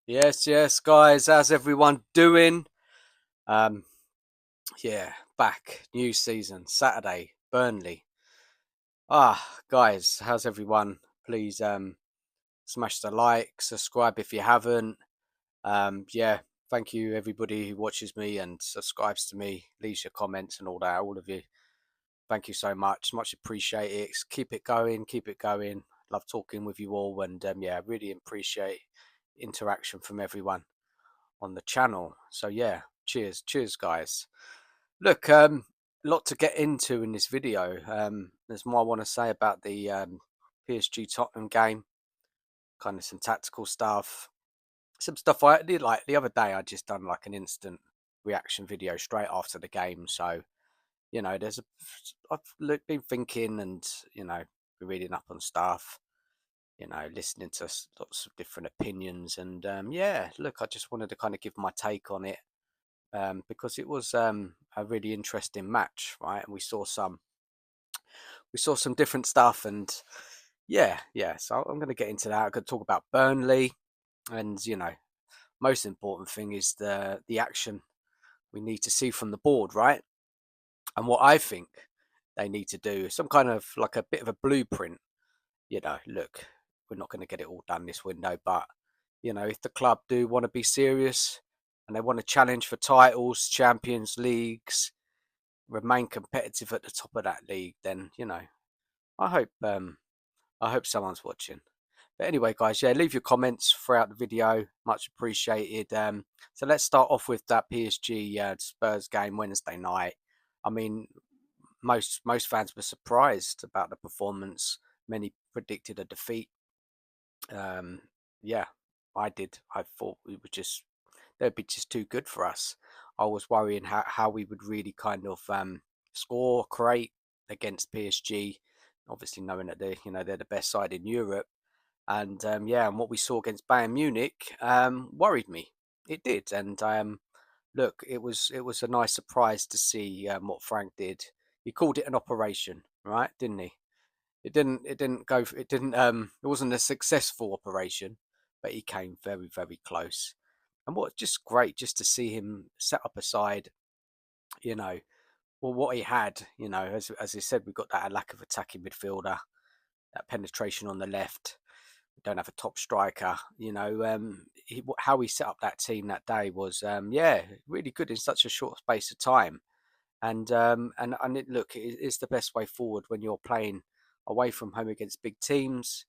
Yes, guys. How's everyone doing? Um, yeah, back. New season, Saturday, Burnley. Guys, how's everyone? Please, smash the like, subscribe if you haven't. Yeah, thank you everybody who watches me and subscribes to me, leaves your comments and all that. All of you, thank you so much. Much appreciate it. Keep it going. Keep it going. Love talking with you all, and yeah, really appreciate interaction from everyone on the channel. So yeah, cheers, guys. Look, a lot to get into in this video. There's more I want to say about the PSG Tottenham game, kind of some tactical stuff, some stuff I did like the other day. I just done like an instant reaction video straight after the game. So there's I've been thinking and reading up on stuff. Listening to lots of different opinions, and yeah, look, I just wanted to kind of give my take on it because it was a really interesting match, right? And we saw some different stuff, and yeah. So I'm going to get into that. I'm going to talk about Burnley, and most important thing is the action we need to see from the board, right? And what I think they need to do is some kind of like a bit of a blueprint. Look, we're not going to get it all done this window, but if the club do want to be serious and they want to challenge for titles, Champions Leagues, remain competitive at the top of that league, then I hope I hope someone's watching. But anyway, guys, yeah, leave your comments throughout the video, much appreciated. So let's start off with that PSG Spurs game Wednesday night. I mean, most fans were surprised about the performance. Many predicted a defeat. Um, yeah, I did. I thought we would just they'd be just too good for us. I was worrying how we would really kind of score, create against PSG. Obviously, knowing that they're the best side in Europe, and yeah, and what we saw against Bayern Munich worried me. It did, and look, it was a nice surprise to see what Frank did. He called it an operation, right? Didn't he? It wasn't a successful operation, but he came very, very close. And what's just great just to see him set up a side, you know, what he had, as I said, we've got that lack of attacking midfielder, that penetration on the left. We don't have a top striker, how he set up that team that day was, yeah, really good in such a short space of time. Look, it's the best way forward when you're playing away from home against big teams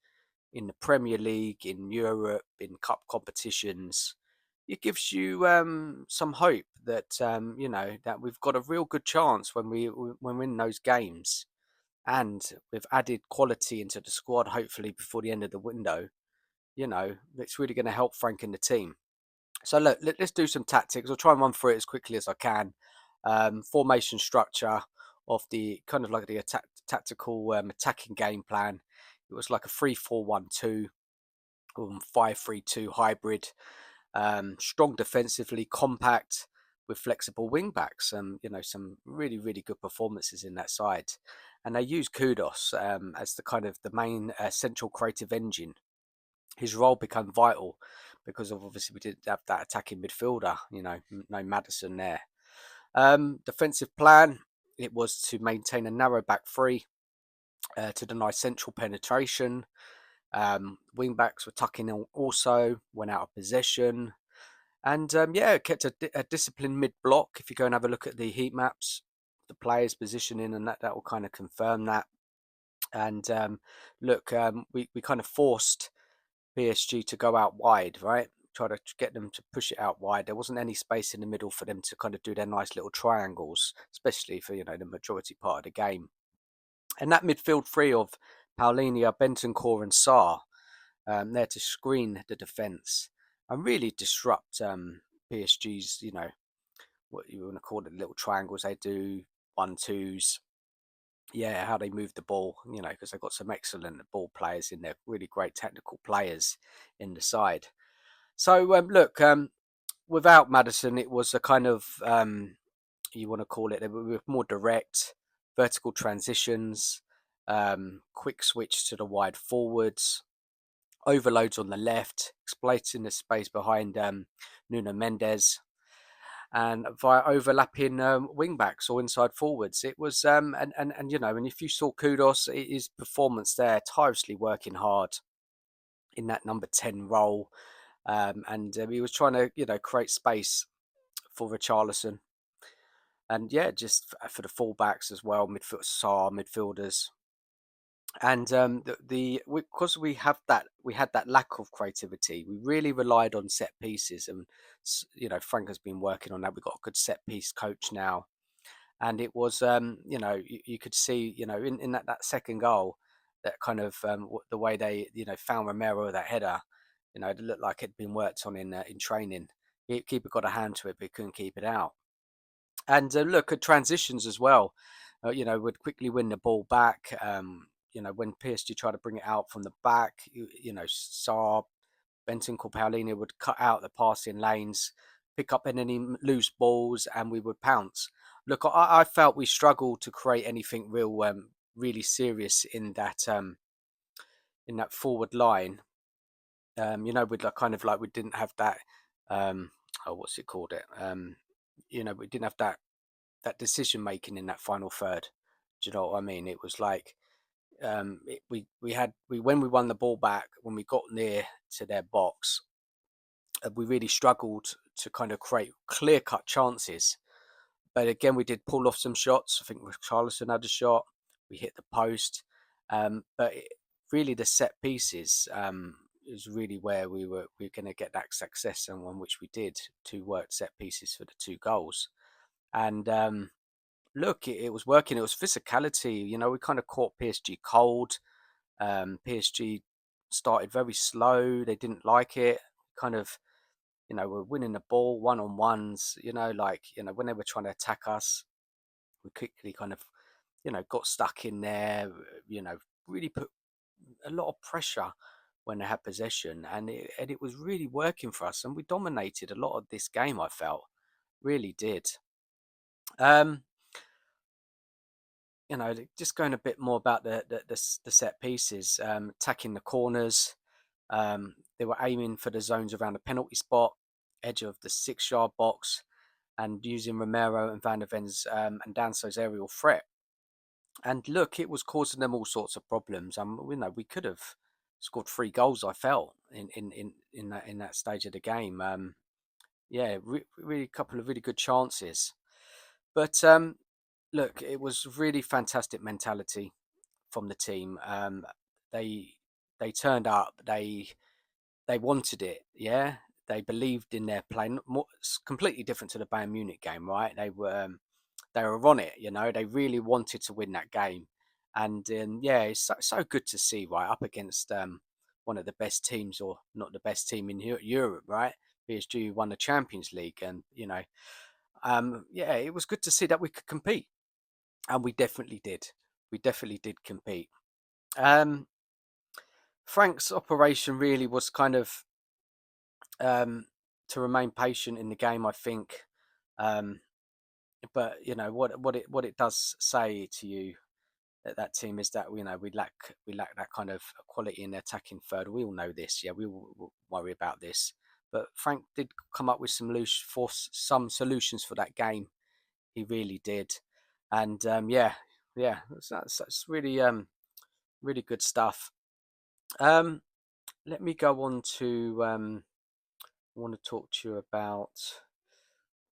in the Premier League, in Europe, in cup competitions. It gives you some hope that that we've got a real good chance when we win those games, and we've added quality into the squad. Hopefully before the end of the window, it's really going to help Frank and the team. So look, let's do some tactics. I'll try and run through it as quickly as I can. Formation structure of the kind of like the tactical attacking game plan. It was like a 3-4-1-2, 5-3-2 hybrid. Strong defensively, compact with flexible wing backs. Some really really good performances in that side, and they use Kudos as the kind of the main central creative engine. His role became vital because of obviously we didn't have that attacking midfielder, no Madison there. Defensive plan, it was to maintain a narrow back three to deny central penetration. Wing backs were tucking in also, went out of possession. And yeah, kept a disciplined mid block. If you go and have a look at the heat maps, the players' positioning, and that will kind of confirm that. And look, we kind of forced PSG to go out wide, right? Try to get them to push it out wide. There wasn't any space in the middle for them to kind of do their nice little triangles, especially for the majority part of the game. And that midfield three of Paulinho, Bentancur, and Sarr there to screen the defence and really disrupt PSG's, what you want to call it, little triangles they do, 1-2s. Yeah, how they move the ball, because they've got some excellent ball players in there, really great technical players in the side. So look, without Madison, it was a kind of you want to call it, they were more direct, vertical transitions, quick switch to the wide forwards. overloads on the left, exploiting the space behind Nuno Mendes, and via overlapping wing backs or inside forwards. It was and you know, and if you saw Kudos, his performance there, tirelessly working hard in that number 10 role, and he was trying to create space for Richarlison, and yeah, just for the fullbacks as well, midfielders. And because we had that lack of creativity, we really relied on set pieces, and Frank has been working on that. We've got a good set piece coach now, and it was you could see in that second goal, that kind of the way they found Romero, that header, it looked like it'd been worked on in training. Keeper got a hand to it, but he couldn't keep it out. And look at transitions as well. Would quickly win the ball back. When PSG tried to bring it out from the back, Saar, Bentancur, Paulini would cut out the passing lanes, pick up any loose balls, and we would pounce. Look, I felt we struggled to create anything really serious in that forward line. With like kind of like we didn't have that. What's it called? We didn't have that decision making in that final third. Do you know what I mean? It was like when we won the ball back, when we got near to their box, we really struggled to kind of create clear cut chances. But again, we did pull off some shots. I think Richarlison had a shot. We hit the post, but really the set pieces is really where we were going to get that success, and one which we did. Two worked set pieces for the two goals, and look, it was working. It was physicality. We kind of caught PSG cold. PSG started very slow. They didn't like it. Kind of, we're winning the ball one-on-ones. When they were trying to attack us, we quickly kind of, got stuck in there. Really put a lot of pressure when they had possession, and it was really working for us. And we dominated a lot of this game. I felt really did. Um, just going a bit more about the set pieces, attacking the corners. They were aiming for the zones around the penalty spot, edge of the 6-yard box, and using Romero and Van der Ven's and Danso's aerial threat. And look, it was causing them all sorts of problems. We could have scored 3 goals. I felt in that stage of the game. Really a couple of really good chances, but look, it was really fantastic mentality from the team. They they turned up. They wanted it. Yeah, they believed in their play. It's completely different to the Bayern Munich game, right? They were on it. They really wanted to win that game, and yeah, it's so good to see, right, up against one of the best teams, or not the best team in Europe, right? PSG won the Champions League, and yeah, it was good to see that we could compete, and we definitely did. We definitely did compete. Um, Frank's operation really was kind of to remain patient in the game, I think. Um, but what it does say to you, that team, is that we lack that kind of quality in the attacking third. We all know this. Yeah, we will worry about this. But Frank did come up with some solutions for that game. He really did, and yeah, that's really really good stuff. Um, Let me go on to I want to talk to you about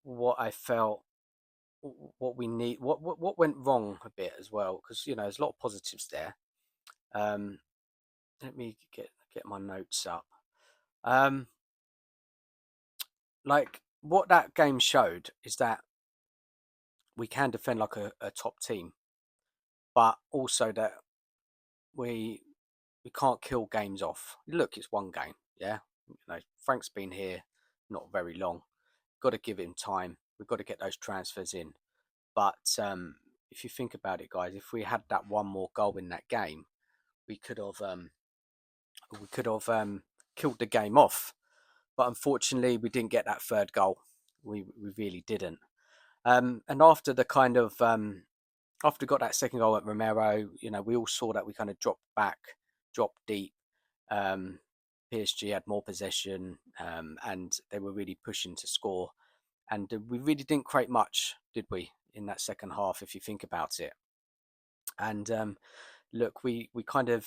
what I felt, what we need, what went wrong a bit as well, because there's a lot of positives there. Um, Let me get my notes up. Um, like what that game showed is that we can defend like a top team, but also that we we can't kill games off. Look, it's one game, yeah. Frank's been here not very long. Got to give him time. We've got to get those transfers in. But if you think about it, guys, if we had that one more goal in that game, we could have killed the game off. But unfortunately, we didn't get that third goal. We really didn't. And after the kind of after we got that second goal at Romero, we all saw that we kind of dropped back, dropped deep. Um, PSG had more possession, and they were really pushing to score. And we really didn't create much, did we, in that second half, if you think about it? And look, we kind of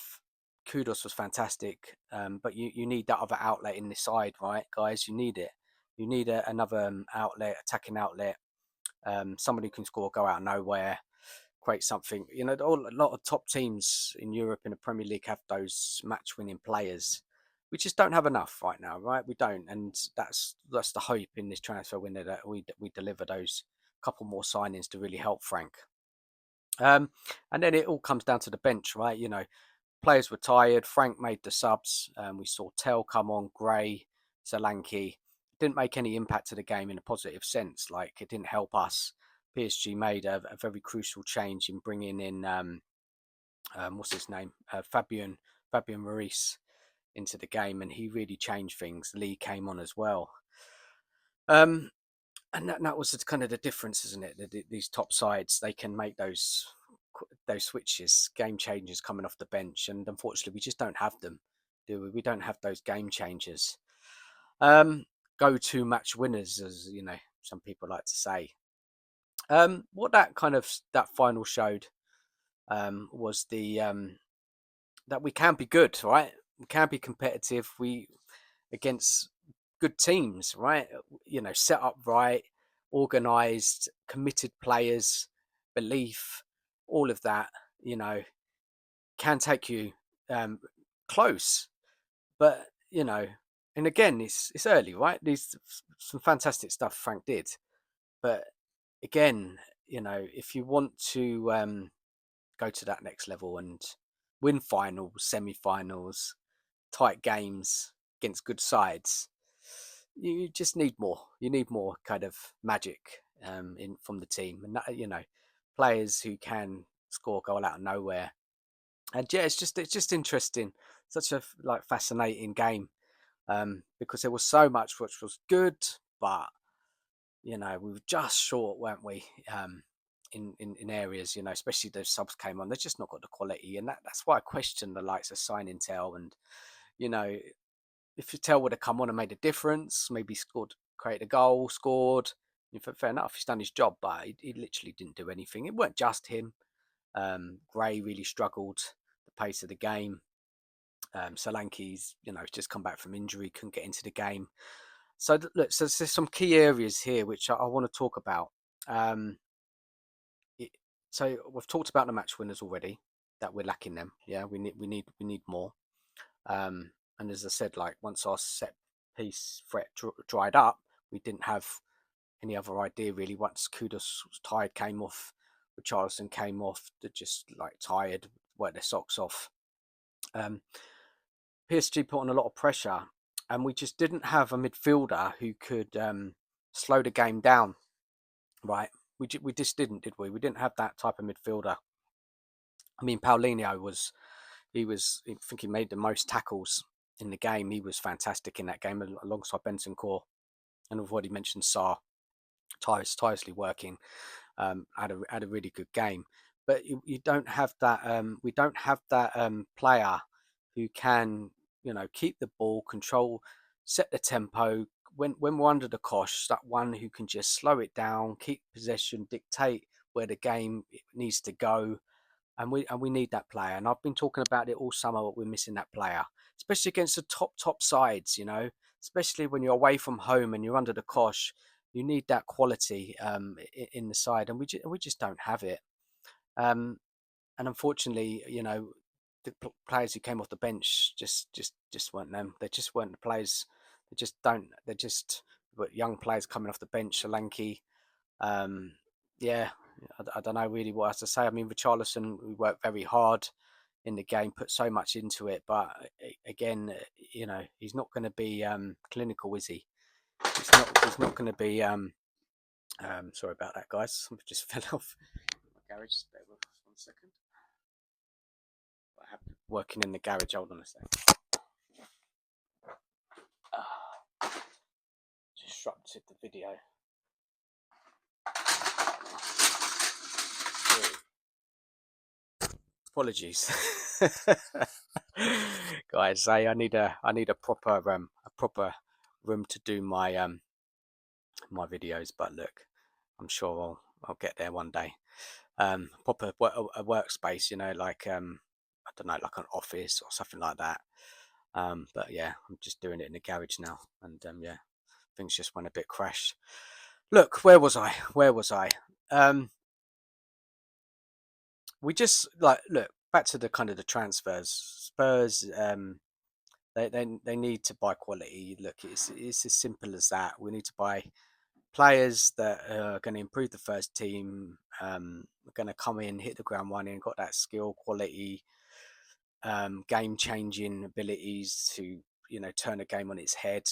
kudos was fantastic, but you need that other outlet in the side, right, guys? You need it. You need another outlet, attacking outlet, somebody who can score, go out of nowhere, create something. You know, a lot of top teams in Europe in the Premier League have those match-winning players. We just don't have enough right now, right? We don't, and that's the hope in this transfer window, that we deliver those couple more signings to really help Frank. And then it all comes down to the bench, right? You know, players were tired. Frank made the subs. We saw Tell come on, Gray, Solanke. Didn't make any impact to the game in a positive sense. Like, it didn't help us. PSG made a very crucial change in bringing in what's his name, Fabian Maurice into the game, and he really changed things. Lee came on as well. Um, and that was kind of the difference, isn't it? These top sides, they can make those switches, game changers coming off the bench, and unfortunately, we just don't have them, do we? We don't have those game changers. Go-to match winners, as you know, some people like to say. What that final showed was that we can be good, right? We can be competitive. We against good teams, right? You know, set up right, organised, committed players, belief, all of that. You know, can take you close, but you know, and again, it's early, right? These some fantastic stuff Frank did, but again, you know, if you want to go to that next level and win finals, semi-finals, tight games against good sides, you just need more. You need more kind of magic in from the team, and that, you know, players who can score a goal out of nowhere. And yeah, it's just interesting. Such a fascinating game, because there was so much which was good, but you know, we were just short, weren't we? In areas, you know, especially those subs came on, they've just not got the quality, and that's why I question the likes of signing Tell. And you know, if you Tell would have come on and made a difference, maybe scored, created a goal, scored. Fair enough, he's done his job, but he literally didn't do anything. It weren't just him. Gray really struggled the pace of the game. Solanke's, you know, just come back from injury, couldn't get into the game. So look, so there's some key areas here which I want to talk about. Um, so we've talked about the match winners already, that we're lacking them. Yeah, we need more. And as I said, like once our set piece threat dried up, we didn't have any other idea really. Once Kudus was tired, came off, Richarlison came off, they're just like tired, worked their socks off. PSG put on a lot of pressure, and we just didn't have a midfielder who could slow the game down. Right, we just didn't, did we? We didn't have that type of midfielder. I mean, Paulinho was, I think he made the most tackles in the game. He was fantastic in that game alongside Bentancur, and I've already mentioned Sarr, tirelessly working. Had a really good game, but you don't have that. We don't have that player who can, you know, keep the ball, control, set the tempo. When we're under the cosh, that one who can just slow it down, keep possession, dictate where the game needs to go, and we need that player. And I've been talking about it all summer, but we're missing that player, especially against the top sides. You know, especially when you're away from home and you're under the cosh, you need that quality in the side, and we just don't have it. Um, and unfortunately, you know, the players who came off the bench just weren't them. They just weren't the players. They just don't. They're just young players coming off the bench. Solanke, um, yeah, I don't know really what else to say. I mean, Richarlison, we worked very hard in the game, put so much into it, but again, you know, he's not going to be clinical, is he? He's not going to be. Sorry about that, guys. I just fell off my garage. Stay with us 1 second. I have working in the garage. Hold on a second. Disrupted the video. Apologies. guys say I need a proper room to do my videos. But look, I'm sure I'll get there one day. Proper a workspace, like I don't know, like an office or something like that. But yeah, I'm just doing it in the garage now, and yeah, things just went a bit crash. Look, where was I? Where was I? Um, we just like look back to the kind of the transfers. Spurs, they need to buy quality. Look, it's as simple as that. We need to buy players that are going to improve the first team. Are going to come in, hit the ground running, got that skill, quality, game changing abilities to turn a game on its head.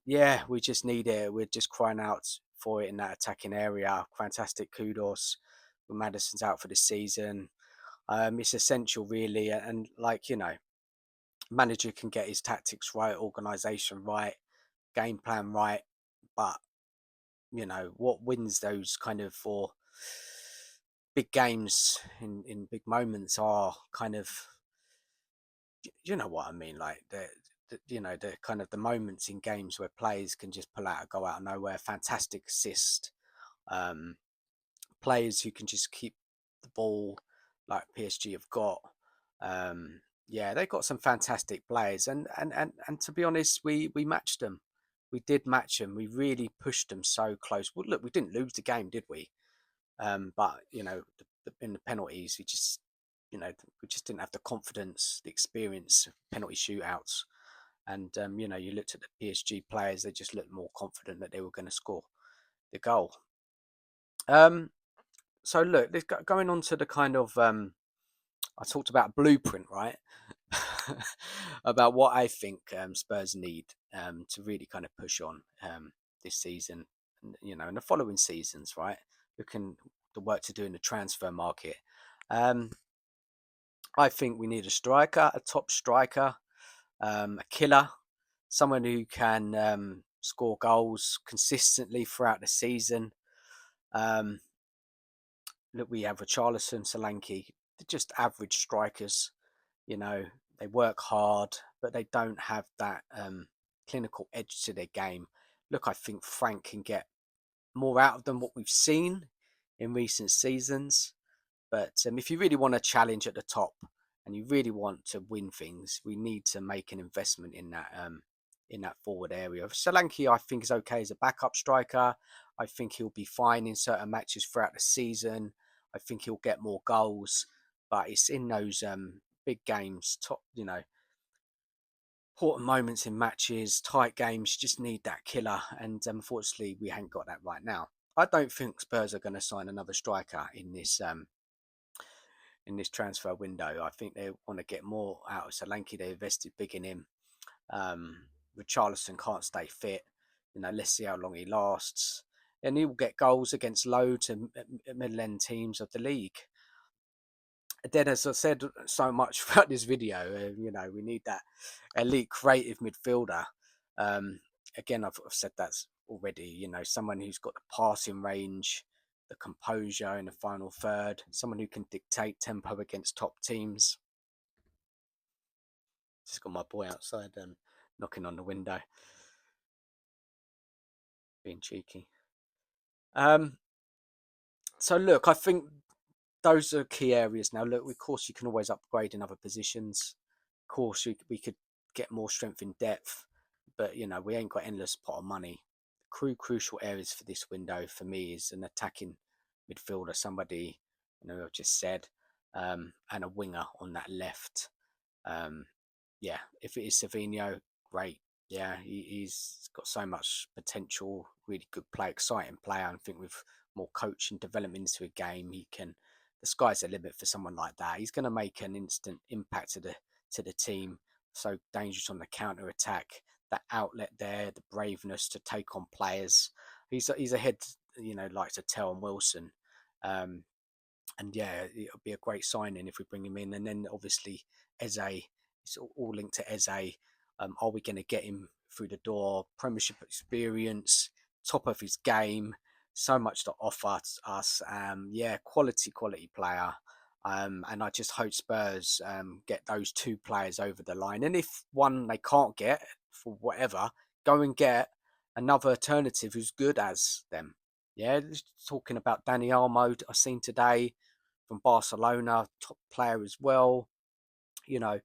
Yeah, we just need it. We're just crying out for it in that attacking area. Fantastic kudos. When Madison's out for the season, it's essential, really. And like manager can get his tactics right, organisation right, game plan right, but what wins those kind of for big games in big moments are kind of you know what I mean, like the kind of the moments in games where players can just pull out a go out of nowhere, fantastic assist, um, players who can just keep the ball like PSG have got. Yeah, they've got some fantastic players, and to be honest, we matched them. We did match them. We really pushed them so close. Well, look, we didn't lose the game, did we? But in the penalties, we just didn't have the confidence, the experience of penalty shootouts. And you looked at the PSG players; they just looked more confident that they were going to score the goal. Um, so look, going on to the kind of I talked about blueprint, right? About what I think Spurs need to really kind of push on this season, and, and the following seasons, right? Looking the work to do in the transfer market. Um, I think we need a striker, a top striker, a killer, someone who can score goals consistently throughout the season. Um, Look, we have Richarlison, Solanke, they're just average strikers. You know, they work hard, but they don't have that clinical edge to their game. Look, I think Frank can get more out of them what we've seen in recent seasons. But if you really want to challenge at the top and you really want to win things, we need to make an investment in that forward area. Solanke, I think, is okay as a backup striker. I think he'll be fine in certain matches throughout the season. I think he'll get more goals, but it's in those big games, top, important moments in matches, tight games. You just need that killer, and unfortunately, we haven't got that right now. I don't think Spurs are going to sign another striker in this transfer window. I think they want to get more out of Solanke. They invested big in him. Richarlison can't stay fit. Let's see how long he lasts. And he will get goals against loads and middle end teams of the league. Then, as I said so much throughout this video, we need that elite creative midfielder. Um, Again, I've said that already. Someone who's got the passing range, the composure in the final third, someone who can dictate tempo against top teams. Just got my boy outside knocking on the window, being cheeky. So look, I think those are key areas. Now, look, of course, you can always upgrade in other positions. Of course, we could get more strength in depth, but we ain't got endless pot of money. Crucial areas for this window for me is an attacking midfielder, somebody I've just said, and a winger on that left. Um, yeah, if it is Savinho, great. Yeah, he's got so much potential, really good play, exciting player. I think with more coaching development into a game, he can. The sky's the limit for someone like that. He's going to make an instant impact to the team. So dangerous on the counter attack. That outlet there, the braveness to take on players. He's ahead, like to tell on Wilson. Um, and yeah, it'll be a great signing if we bring him in. And then obviously Eze, it's all linked to Eze. Are we going to get him through the door? Premiership experience, top of his game, so much to offer us. Yeah, quality player. And I just hope Spurs get those two players over the line. And if one they can't get for whatever, go and get another alternative who's good as them. Yeah, just talking about Dani Olmo, I seen today from Barcelona, top player as well. You know,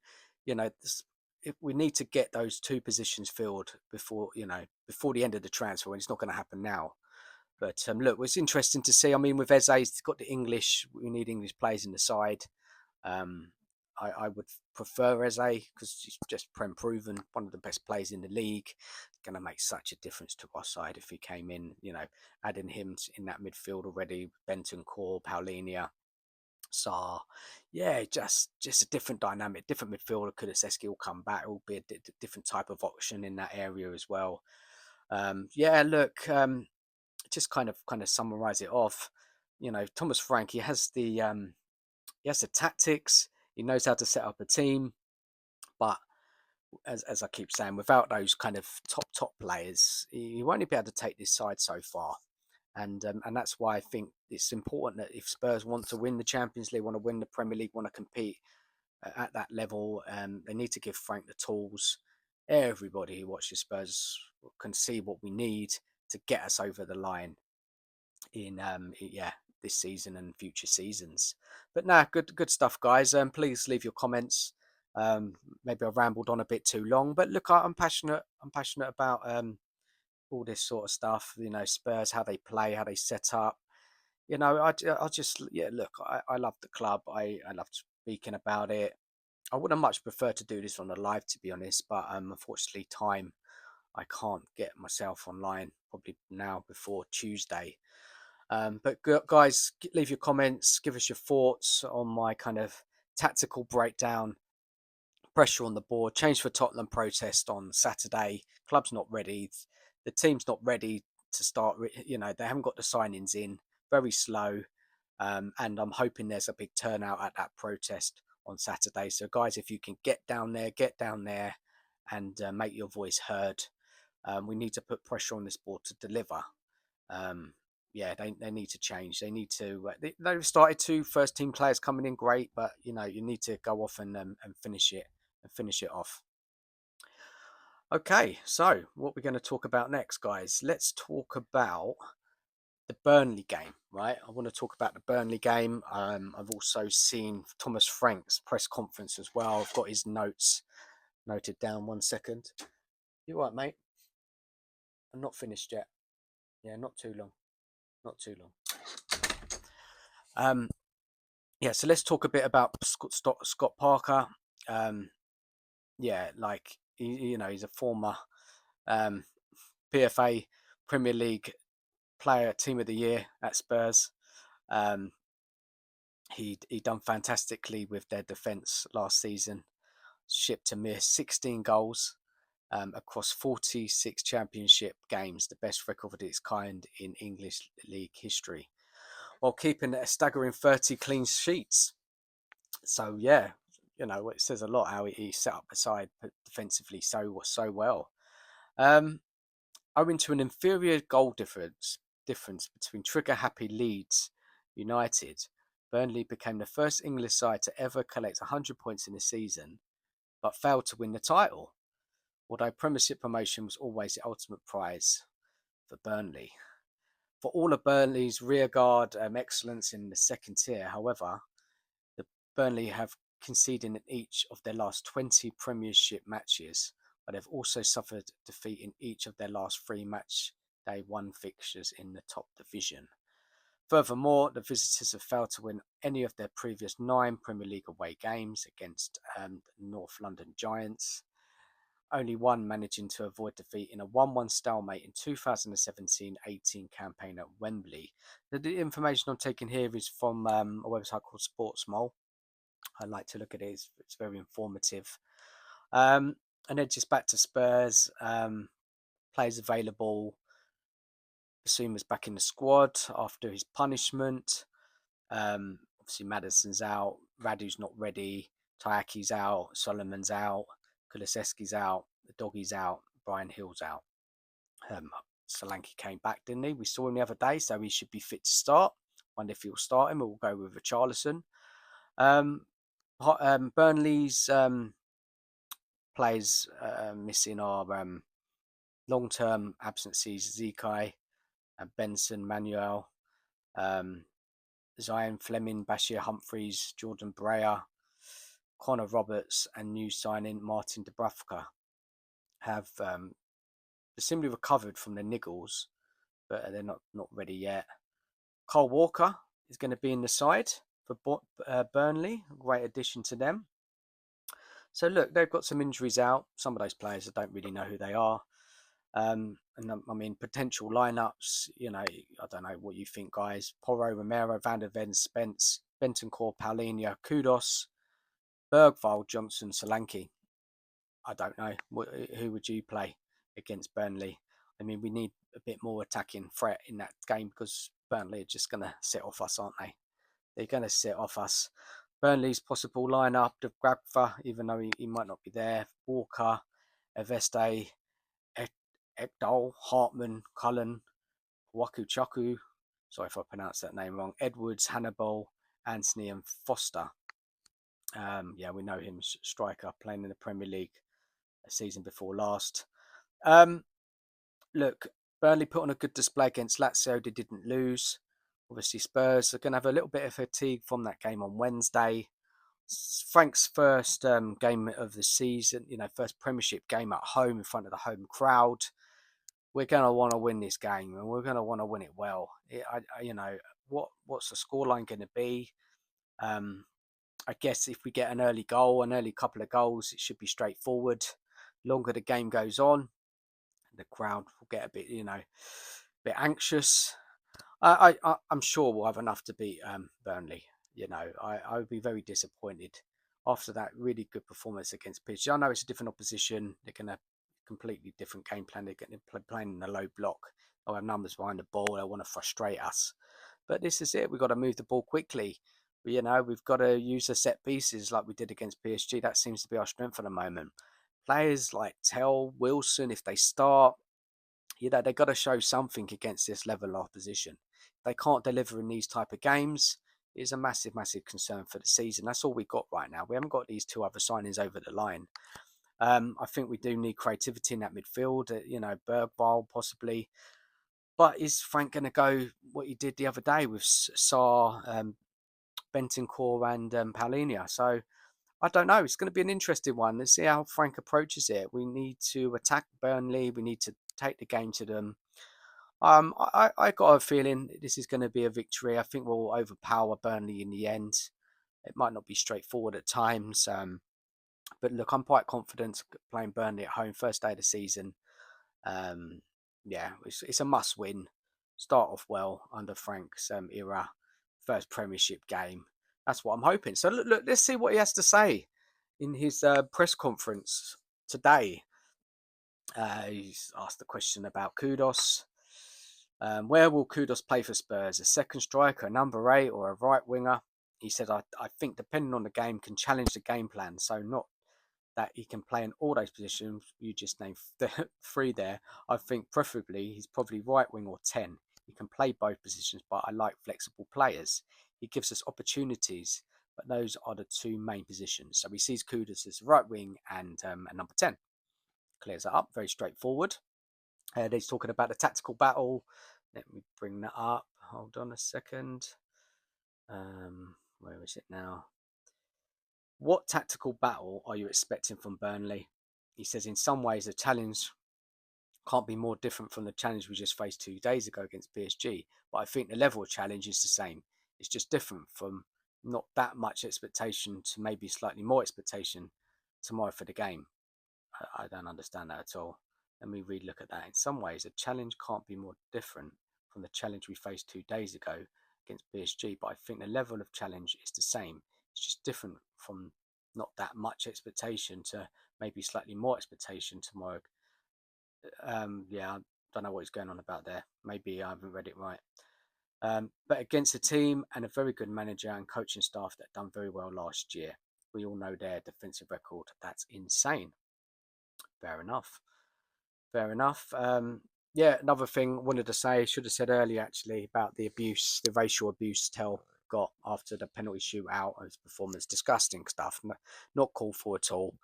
if we need to get those two positions filled before before the end of the transfer, and it's not going to happen now. But look, it's interesting to see. I mean, with Eze, he's got the English. We need English players in the side. Um, I would prefer Eze because he's just prem proven, one of the best players in the league. Going to make such a difference to our side if he came in. Adding him in that midfield already, Benton, Core, Paulinia, Saar. Yeah, just a different dynamic, different midfielder. Kulusevski will come back. It will be a different type of option in that area as well. Yeah, look, just kind of summarize it off. Thomas Frank, he has the tactics. He knows how to set up a team, but as I keep saying, without those kind of top players, he won't be able to take this side so far. And that's why I think it's important that if Spurs want to win the Champions League, want to win the Premier League, want to compete at that level, they need to give Frank the tools. Everybody who watches Spurs can see what we need to get us over the line in this season and future seasons. But nah, good stuff, guys. Please leave your comments. Maybe I rambled on a bit too long, but look, I'm passionate. I'm passionate about all this sort of stuff. Spurs, how they play, how they set up. I just look. I love the club. I love speaking about it. I would have much preferred to do this on a live, to be honest, but unfortunately, time I can't get myself online probably now before Tuesday. But guys, leave your comments, give us your thoughts on my kind of tactical breakdown, pressure on the board, change for Tottenham protest on Saturday. Club's not ready. The team's not ready to start. They haven't got the signings in, very slow. And I'm hoping there's a big turnout at that protest on Saturday. So, guys, if you can get down there and make your voice heard. We need to put pressure on this board to deliver. Um, yeah, they need to change. They need to. They've started two first team players coming in, great, but you need to go off and finish it off. Okay, so what we're going to talk about next, guys? Let's talk about the Burnley game, right? I want to talk about the Burnley game. I've also seen Thomas Frank's press conference as well. I've got his notes noted down. 1 second. You all right, mate? I'm not finished yet. Yeah, not too long. Not too long. Yeah, so let's talk a bit about Scott Parker. Yeah, like he's a former PFA Premier League player, Team of the Year at Spurs. He done fantastically with their defence last season. Shipped a mere 16 goals across 46 Championship games, the best record of its kind in English League history, while keeping a staggering 30 clean sheets. So yeah, it says a lot how he set up the side defensively so well. Owing to an inferior goal difference between trigger-happy Leeds United, Burnley became the first English side to ever collect 100 points in a season, but failed to win the title. Although Premiership promotion was always the ultimate prize for Burnley. For all of Burnley's rearguard excellence in the second tier, however, the Burnley have conceded in each of their last 20 Premiership matches, but they've also suffered defeat in each of their last 3 match day 1 fixtures in the top division. Furthermore, the visitors have failed to win any of their previous 9 Premier League away games against North London Giants, only one managing to avoid defeat in a 1-1 stalemate in 2017-18 campaign at Wembley. The information I'm taking here is from a website called Sportsmole. I like to look at it. It's very informative. And then just back to Spurs. Players available. Basuma's back in the squad after his punishment. Obviously, Maddison's out. Radu's not ready. Tayaki's out. Solomon's out. Kulusevski's out. The doggy's out. Brian Hill's out. Solanke came back, didn't he? We saw him the other day, so he should be fit to start. Wonder if he'll start him or we'll go with Richarlison. Um, Burnley's players missing are long-term absences: Zekai, Benson, Manuel, um, Zion Fleming, Bashir Humphreys, Jordan Breyer, Connor Roberts, and new signing Martin Dubravka have presumably recovered from the niggles, but they're not ready yet. Kyle Walker is going to be in the side for Burnley, a great addition to them. So look, they've got some injuries out. Some of those players, I don't really know who they are. And I mean, potential lineups, I don't know what you think, guys. Porro, Romero, Van der Ven, Spence, Bentancur, Paulinho, Kudos, Bergvall, Johnson, Solanke. I don't know. Who would you play against Burnley? I mean, we need a bit more attacking threat in that game because Burnley are just going to sit off us, aren't they? They're going to sit off us. Burnley's possible lineup: De Gragfa, even though he might not be there, Walker, Eveste, Ekdal, Hartman, Cullen, Waku Chaku, sorry if I pronounced that name wrong, Edwards, Hannibal, Anthony, and Foster. Yeah, we know him, striker, playing in the Premier League a season before last. Look, Burnley put on a good display against Lazio. They didn't lose. Obviously, Spurs are going to have a little bit of fatigue from that game on Wednesday. Frank's first game of the season, first Premiership game at home in front of the home crowd. We're going to want to win this game, and we're going to want to win it well. What's the scoreline going to be? I guess if we get an early couple of goals, it should be straightforward. Longer the game goes on, the crowd will get a bit anxious. I'm sure we'll have enough to beat Burnley. I would be very disappointed after that really good performance against PSG. I know it's a different opposition. They're going to completely different game plan. They're going to play playing in a low block. They'll have numbers behind the ball. They want to frustrate us. But this is it. We've got to move the ball quickly. We've got to use the set pieces like we did against PSG. That seems to be our strength at the moment. Players like Tell, Wilson, if they start, they've got to show something against this level of opposition. If they can't deliver in these type of games, it's a massive, massive concern for the season. That's all we've got right now. We haven't got these two other signings over the line. I think we do need creativity in that midfield. Bergvall possibly. But is Frank going to go what he did the other day with Sarr, Bentancur and Paulinho? So I don't know. It's going to be an interesting one. Let's see how Frank approaches it. We need to attack Burnley. We need to take the game to them. I got a feeling this is going to be a victory. I think we'll overpower Burnley in the end. It might not be straightforward at times. But look, I'm quite confident playing Burnley at home, first day of the season. Yeah, it's a must win. Start off well under Frank's era, first Premiership game. That's what I'm hoping. So look, let's see what he has to say in his press conference today. He's asked the question about Kudos. Where will Kudos play for Spurs? A second striker, a number 8, or a right winger? He said, I think depending on the game, can challenge the game plan. So not that he can play in all those positions. You just named 3 there. I think preferably he's probably right wing or 10. He can play both positions, but I like flexible players. He gives us opportunities, but those are the 2 main positions. So he sees Kudos as right wing and a number 10. Clears that up, very straightforward. He's talking about the tactical battle. Let me bring that up. Hold on a second. Where is it now? What tactical battle are you expecting from Burnley? He says, in some ways, the challenge can't be more different from the challenge we just faced 2 days ago against PSG. But I think the level of challenge is the same. It's just different from not that much expectation to maybe slightly more expectation tomorrow for the game. I don't understand that at all. Let me relook at that. In some ways, a challenge can't be more different from the challenge we faced 2 days ago against PSG, but I think the level of challenge is the same. It's just different from not that much expectation to maybe slightly more expectation tomorrow. Yeah, I don't know what he's going on about there. Maybe I haven't read it right. But against a team and a very good manager and coaching staff that done very well last year. We all know their defensive record. That's insane. Fair enough. Fair enough. Yeah, another thing I wanted to say, should have said earlier actually, about the abuse, the racial abuse. Tell got after the penalty shootout of his performance. Disgusting stuff. Not called for at all.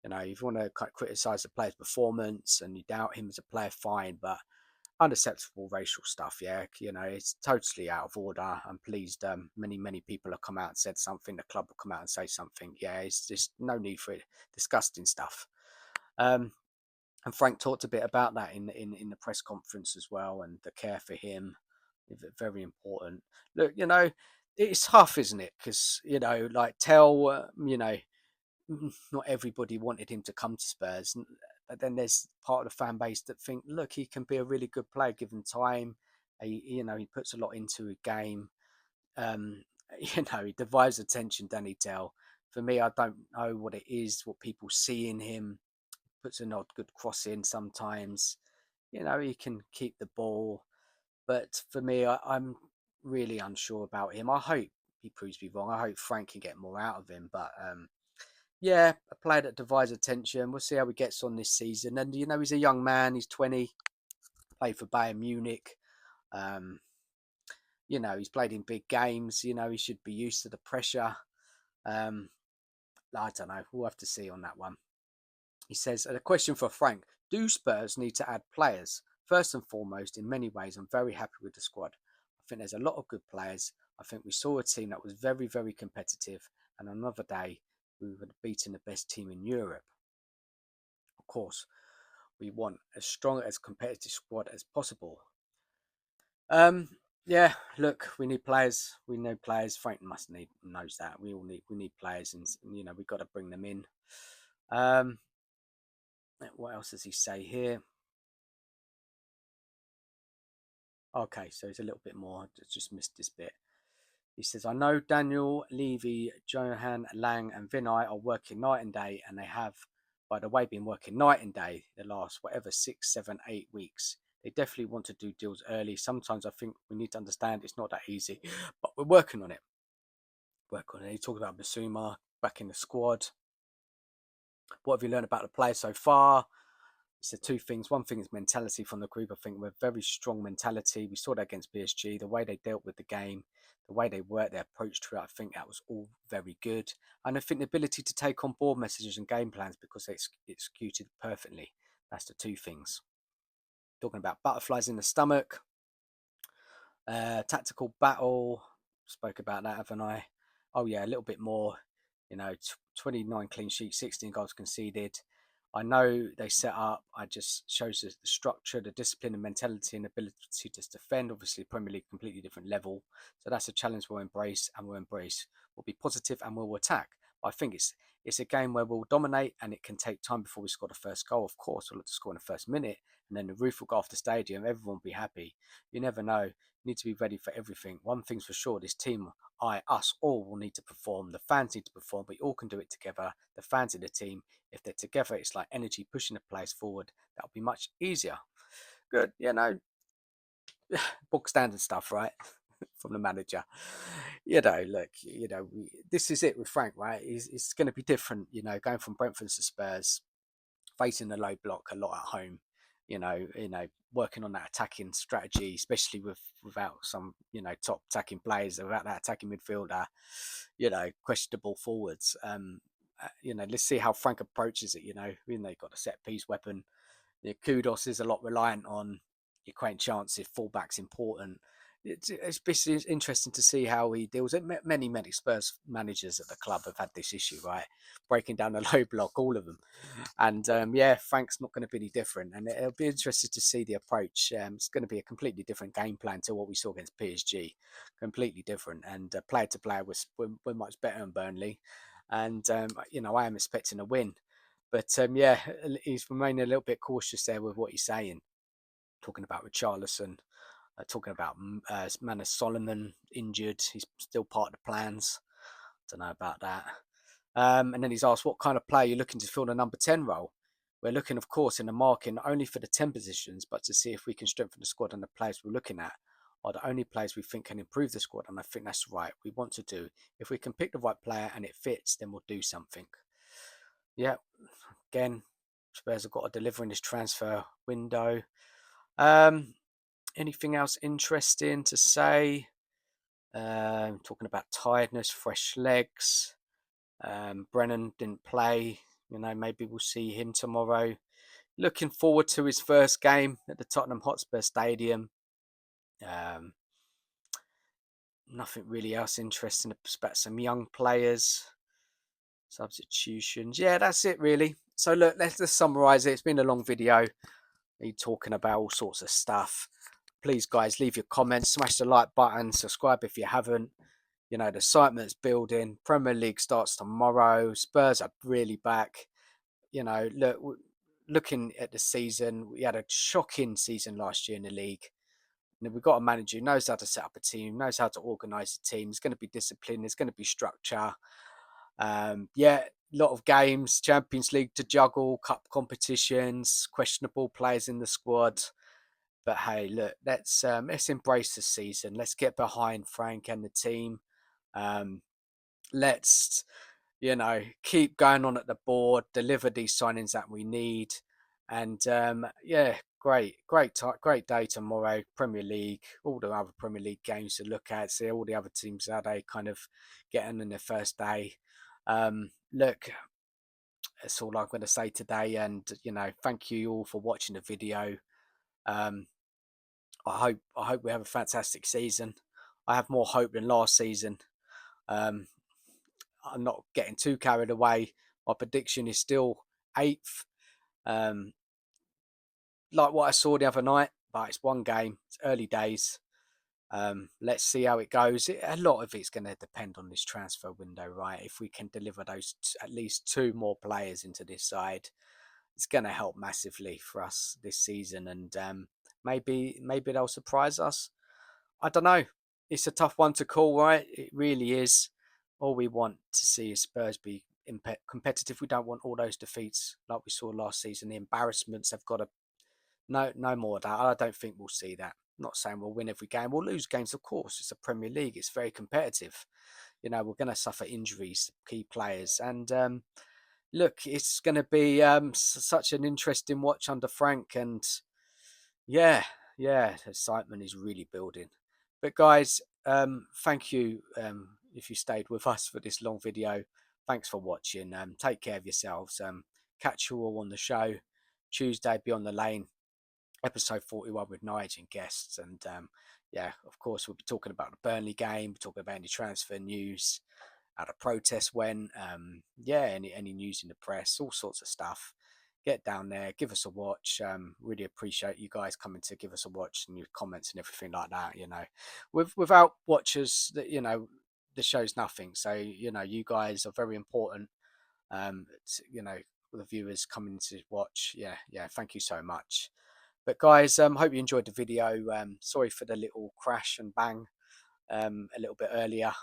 If you want to criticise the player's performance and you doubt him as a player, fine, but unacceptable racial stuff. Yeah, it's totally out of order. I'm pleased many people have come out and said something. The club will come out and say something. Yeah, it's just no need for it. Disgusting stuff. And Frank talked a bit about that in the press conference as well, and the care for him, very important. Look, it's tough, isn't it? Because like not everybody wanted him to come to Spurs. But then there's part of the fan base that think, look, he can be a really good player given time. He puts a lot into a game. Um, he divides attention, Danny Tell. For me, I don't know what it is, what people see in him. Puts an odd good cross in sometimes. He can keep the ball. But for me, I'm really unsure about him. I hope he proves me wrong. I hope Frank can get more out of him. But yeah, a player that divides attention. We'll see how he gets on this season. And he's a young man. He's 20. Played for Bayern Munich. Um, he's played in big games. He should be used to the pressure. Um, I don't know. We'll have to see on that one. He says, a question for Frank. Do Spurs need to add players? First and foremost, in many ways, I'm very happy with the squad. I think there's a lot of good players. I think we saw a team that was very, very competitive. And another day, we would have beaten the best team in Europe. Of course, we want as strong as competitive squad as possible. Yeah, look, we need players. We know players. Frank knows that. We need players, and we've got to bring them in. What else does he say here? Okay, so it's a little bit more. I just missed this bit. He says, I know Daniel, Levy, Johan, Lang, and Vinay are working night and day, and they have, by the way, been working night and day the last, 6, 7, 8 weeks. They definitely want to do deals early. Sometimes I think we need to understand it's not that easy, but we're working on it. He talked about Basuma back in the squad. What have you learned about the players so far? He said two things. One thing is mentality from the group. I think we're very strong mentality. We saw that against PSG. The way they dealt with the game, the way they worked, their approach to it, I think that was all very good. And I think the ability to take on board messages and game plans because they executed perfectly. That's the two things. Talking about butterflies in the stomach, tactical battle. Spoke about that, haven't I? Oh yeah, a little bit more. 29 clean sheets, 16 goals conceded. I know they set up. I just shows the structure, the discipline and mentality and ability to defend. Obviously, Premier League, completely different level. So that's a challenge we'll embrace and we'll embrace. We'll be positive and we'll attack. But I think it's a game where we'll dominate and it can take time before we score the first goal. Of course, we'll have to score in the first minute and then the roof will go off the stadium. Everyone will be happy. You never know. You need to be ready for everything. One thing's for sure, this team, us all will need to perform. The fans need to perform. We all can do it together. The fans in the team, if they're together, it's like energy pushing the players forward. That'll be much easier. Good, book standard stuff, right? From the manager. Look, this is it with Frank, right? It's going to be different, going from Brentford to Spurs, facing the low block a lot at home. Working on that attacking strategy, especially without some, top attacking players, without that attacking midfielder, questionable forwards. Let's see how Frank approaches it. They've got a set piece weapon. Kudos is a lot reliant on your creating chances. Fullback's important. It's interesting to see how he deals it. Many Spurs managers at the club have had this issue, right? Breaking down the low block, all of them. And Frank's not going to be any different. And it'll be interesting to see the approach. It's going to be a completely different game plan to what we saw against PSG. Completely different. And player to player, we're much better than Burnley. And, I am expecting a win. But he's remaining a little bit cautious there with what he's saying. Talking about Richarlison. Talking about Manus Solomon injured. He's still part of the plans. Don't know about that. And then he's asked, what kind of player you're looking to fill the number 10 role? We're looking, of course, in the market not only for the 10 positions, but to see if we can strengthen the squad, and the players we're looking at are the only players we think can improve the squad. And I think that's right. We want to do. If we can pick the right player and it fits, then we'll do something. Yeah, again, Spurs have got to deliver in this transfer window. Anything else interesting to say? Talking about tiredness, fresh legs. Brennan didn't play. Maybe we'll see him tomorrow. Looking forward to his first game at the Tottenham Hotspur Stadium. Um, Nothing really else interesting about some young players, substitutions. Yeah, that's it really. So look, let's just summarise it. It's been a long video. Me talking about all sorts of stuff. Please, guys, leave your comments, smash the like button, subscribe if you haven't. The excitement's building. Premier League starts tomorrow. Spurs are really back. Looking at the season, we had a shocking season last year in the league. We've got a manager who knows how to set up a team, knows how to organise a team. There's going to be discipline. There's going to be structure. A lot of games, Champions League to juggle, cup competitions, questionable players in the squad. But hey, look, let's embrace the season. Let's get behind Frank and the team. Let's keep going on at the board, deliver these signings that we need, and great day tomorrow. Premier League, all the other Premier League games to look at, see all the other teams how they kind of getting in their first day. Look, that's all I'm going to say today, and thank you all for watching the video. I hope we have a fantastic season. I have more hope than last season. I'm not getting too carried away. My prediction is still 8th, like what I saw the other night, but it's one game. It's early days. Let's see how it goes. A lot of it's going to depend on this transfer window, right? If we can deliver those at least 2 more players into this side, it's going to help massively for us this season, and maybe they'll surprise us. I don't know. It's a tough one to call, right? It really is. All we want to see is Spurs be competitive. We don't want all those defeats like we saw last season. The embarrassments have got to no more of that. I don't think we'll see that. I'm not saying we'll win every game. We'll lose games, of course. It's a Premier League. It's very competitive. We're going to suffer injuries, key players, and look, it's going to be such an interesting watch under Frank, and yeah, the excitement is really building. But guys, thank you if you stayed with us for this long video. Thanks for watching. Take care of yourselves. Catch you all on the show Tuesday. Beyond the Lane, episode 41 with Nigel and guests. And of course, we'll be talking about the Burnley game, talking about any transfer news, how the protest went, any news in the press, all sorts of stuff. Get down there, give us a watch. Really appreciate you guys coming to give us a watch and your comments and everything like that. Without watchers, the show's nothing. So you guys are very important. The viewers coming to watch. Thank you so much. But guys, hope you enjoyed the video. Sorry for the little crash and bang a little bit earlier.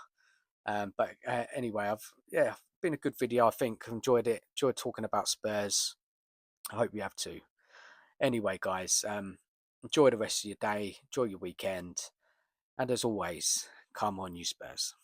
But anyway, been a good video. I think enjoyed it. Enjoyed talking about Spurs. I hope you have too. Anyway, guys, enjoy the rest of your day. Enjoy your weekend. And as always, come on, you Spurs.